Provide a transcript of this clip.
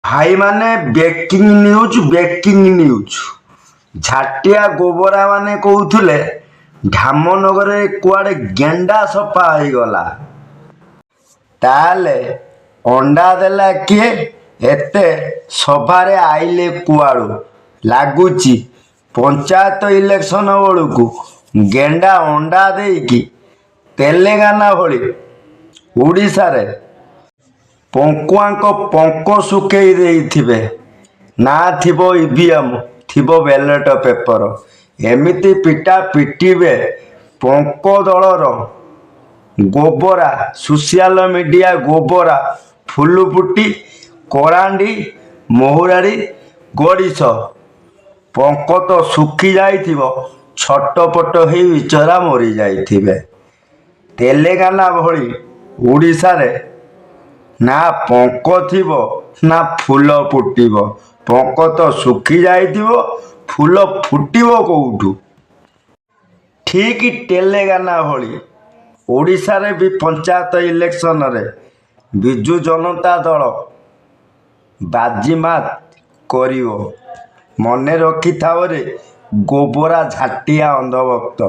भाई माने breaking news झाटिया गोबरा माने कहूले धामनगर कुआडे गेंडा सफा हो गला ताले अंडा देला किए एते सभारे आइले कुआड़ू लगुची पंचायत इलेक्शन बेलू गेंडा अंडा देकी तेलेंगाना भली ओडिशा रे पंकुआंक पंक सुखई देइथिबे ना थिबो ईवीएम थिबो बैलेट पेपर एमिति पिटा पिटिबे पंक दलर गोबरा सोशल मीडिया गोबरा फुलुपुटी करांडी महुराड़ी गड़ीश पंक तो सुखी जाइथिबो छटपट हो बिचरा मरी जाइथिबे तेलेंगाना भली ओडिशा रे ना पंक थिबो ना फूल फुटिबो पंक तो सुखी जाइथिबो फूल फुटिबो कोउठू ठीक तेलेंगाना भली ओडिशा रे भी पंचायत इलेक्शन रे बिजु जनता दल बाजीमात करिवो मने रखी थाओ रे गोबरा झाटिया अंधभक्त।